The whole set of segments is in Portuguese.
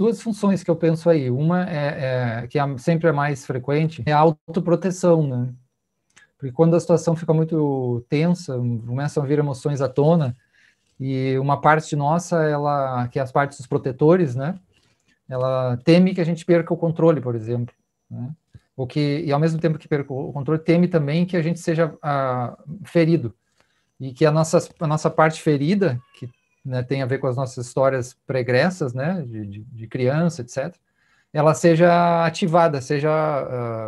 duas funções que eu penso aí. Uma que sempre é mais frequente, é a autoproteção, né? Porque quando a situação fica muito tensa, começam a vir emoções à tona, e uma parte nossa, que é as partes dos protetores, né? Ela teme que a gente perca o controle, por exemplo, né? E ao mesmo tempo que perca o controle, teme também que a gente seja ferido. E que a nossa parte ferida, que, né, tem a ver com as nossas histórias pregressas, né, de criança, etc., ela seja ativada, seja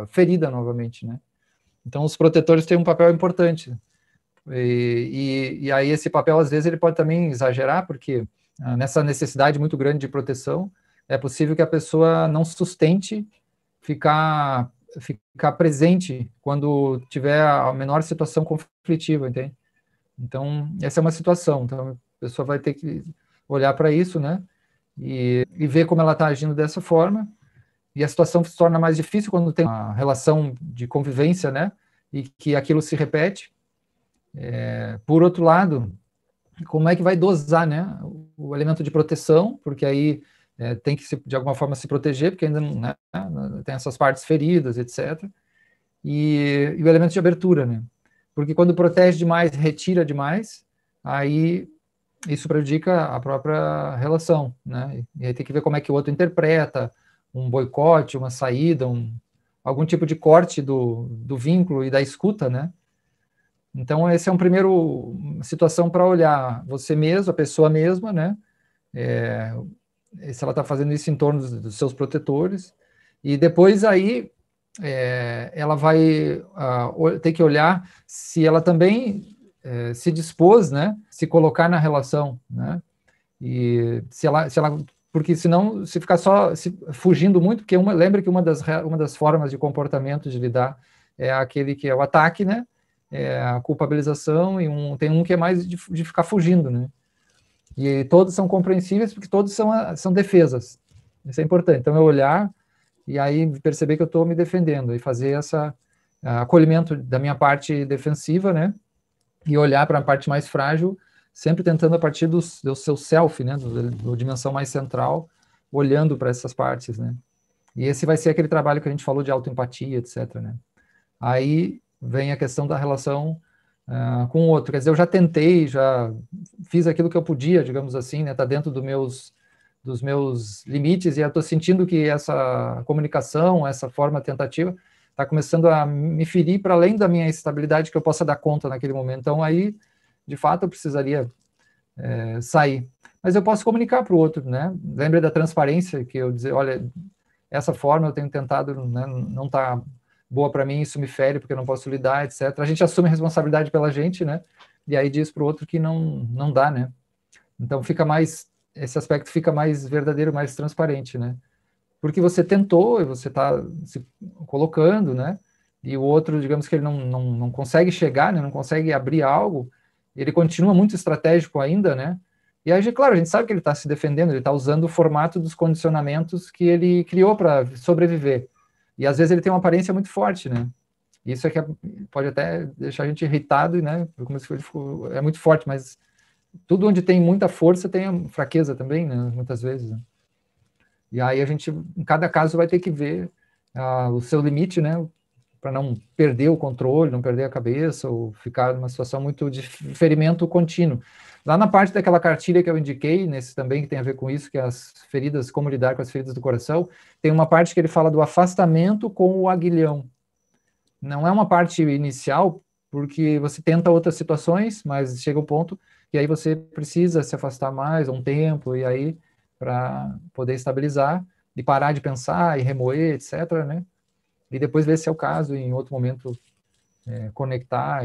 ferida novamente, né? Então, os protetores têm um papel importante. E aí esse papel, às vezes, ele pode também exagerar, porque nessa necessidade muito grande de proteção, é possível que a pessoa não sustente ficar presente quando tiver a menor situação conflitiva, entende? Então, essa é uma situação. Então, a pessoa vai ter que olhar para isso, né? E ver como ela está agindo dessa forma. E a situação se torna mais difícil quando tem uma relação de convivência, né? E que aquilo se repete. Por outro lado, como é que vai dosar, né? O elemento de proteção, porque aí tem que, de alguma forma, se proteger, porque ainda não, né, tem essas partes feridas, etc. E o elemento de abertura, né? Porque quando protege demais, retira demais, aí isso prejudica a própria relação, né? E aí tem que ver como é que o outro interpreta um boicote, uma saída, algum tipo de corte do vínculo e da escuta, né? Então, esse é um primeiro situação para olhar você mesmo, a pessoa mesma, né? Se ela está fazendo isso em torno dos seus protetores. E depois aí ela vai ter que olhar se ela também se dispôs, né, se colocar na relação, né, e se ela, porque senão, se ficar só fugindo muito, porque lembra que uma das formas de comportamento de lidar é aquele que é o ataque, né, a culpabilização, e tem um que é mais de ficar fugindo, né, e todos são compreensíveis porque todos são defesas, isso é importante. Então, eu olhar e aí perceber que eu estou me defendendo e fazer acolhimento da minha parte defensiva, né? E olhar para a parte mais frágil, sempre tentando a partir do seu self, né? Do dimensão mais central, olhando para essas partes, né? E esse vai ser aquele trabalho que a gente falou de autoempatia, etc., né? Aí vem a questão da relação com o outro. Quer dizer, eu já tentei, já fiz aquilo que eu podia, digamos assim, né? Está dentro dos meus limites, e eu estou sentindo que essa comunicação, essa forma tentativa, está começando a me ferir para além da minha estabilidade que eu possa dar conta naquele momento. Então, aí, de fato, eu precisaria sair. Mas eu posso comunicar para o outro, né? Lembra da transparência, que eu dizer, olha, essa forma eu tenho tentado, né, não está boa para mim, isso me fere porque eu não posso lidar, etc. A gente assume a responsabilidade pela gente, né? E aí diz para o outro que não dá, né? Então fica mais, esse aspecto fica mais verdadeiro, mais transparente, né? Porque você tentou e você está se colocando, né? E o outro, digamos que ele não consegue chegar, né? Não consegue abrir algo, ele continua muito estratégico ainda, né? E aí, claro, a gente sabe que ele está se defendendo, ele está usando o formato dos condicionamentos que ele criou para sobreviver. E às vezes ele tem uma aparência muito forte, né? Isso é que pode até deixar a gente irritado, né? Como se é muito forte, mas tudo onde tem muita força tem fraqueza também, né? Muitas vezes. Né? E aí a gente, em cada caso, vai ter que ver o seu limite, né? Para não perder o controle, não perder a cabeça, ou ficar numa situação muito de ferimento contínuo. Lá na parte daquela cartilha que eu indiquei, nesse também que tem a ver com isso, que é as feridas, como lidar com as feridas do coração, tem uma parte que ele fala do afastamento com o aguilhão. Não é uma parte inicial, porque você tenta outras situações, mas chega um ponto que aí você precisa se afastar mais um tempo, e aí para poder estabilizar e parar de pensar e remoer, etc., né? E depois ver se é o caso, e em outro momento conectar.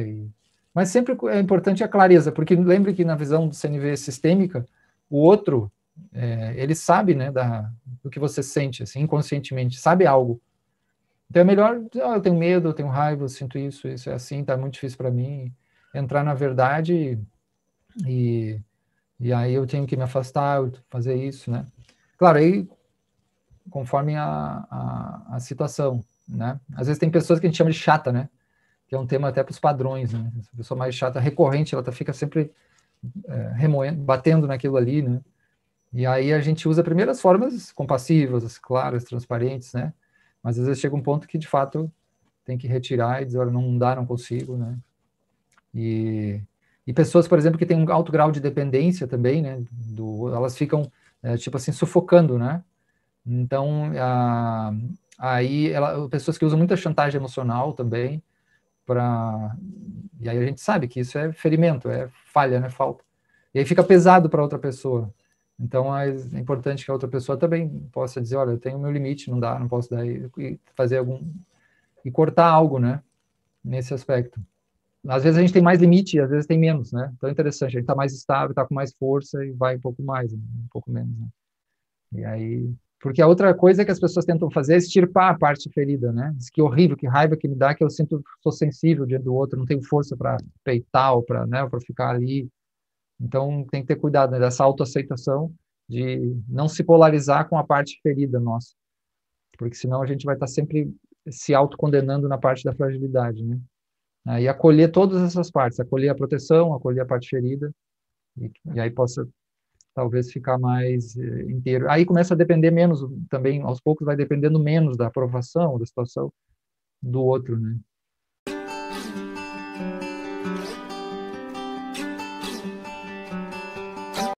Mas sempre é importante a clareza, porque lembre que na visão do CNV sistêmica, o outro, ele sabe, né, do que você sente, assim, inconscientemente, sabe algo. Então é melhor, eu tenho medo, eu tenho raiva, eu sinto isso é assim, tá muito difícil para mim, entrar na verdade e aí eu tenho que me afastar, fazer isso, né? Claro, aí conforme a situação, né? Às vezes tem pessoas que a gente chama de chata, né? Que é um tema até para os padrões, né? Essa pessoa mais chata, recorrente, ela fica sempre remoendo, batendo naquilo ali, né? E aí a gente usa primeiro as formas compassivas, claras, transparentes, né? Mas às vezes chega um ponto que, de fato, tem que retirar e dizer, olha, não dá, não consigo, né? E, e pessoas, por exemplo, que têm um alto grau de dependência também, né? Elas ficam, tipo assim, sufocando, né? Então, aí, pessoas que usam muita chantagem emocional também, para e aí a gente sabe que isso é ferimento, é falha, né? Falta. E aí fica pesado para outra pessoa. Então, é importante que a outra pessoa também possa dizer, olha, eu tenho o meu limite, não dá, não posso dar, e fazer e cortar algo, né? Nesse aspecto. Às vezes a gente tem mais limite, às vezes tem menos, né? Então é interessante, a gente está mais estável, está com mais força e vai um pouco mais, né? Um pouco menos, né? E aí, porque a outra coisa que as pessoas tentam fazer é extirpar a parte ferida, né? Diz que horrível, que raiva que me dá, que eu sinto, sou sensível diante do outro, não tenho força para peitar ou para, né, para ficar ali. Então tem que ter cuidado, né, dessa autoaceitação de não se polarizar com a parte ferida nossa, porque senão a gente vai estar sempre se autocondenando na parte da fragilidade, né? Aí acolher todas essas partes, acolher a proteção, acolher a parte ferida, e aí possa talvez ficar mais inteiro. Aí começa a depender menos, também aos poucos vai dependendo menos da aprovação, da situação do outro, né?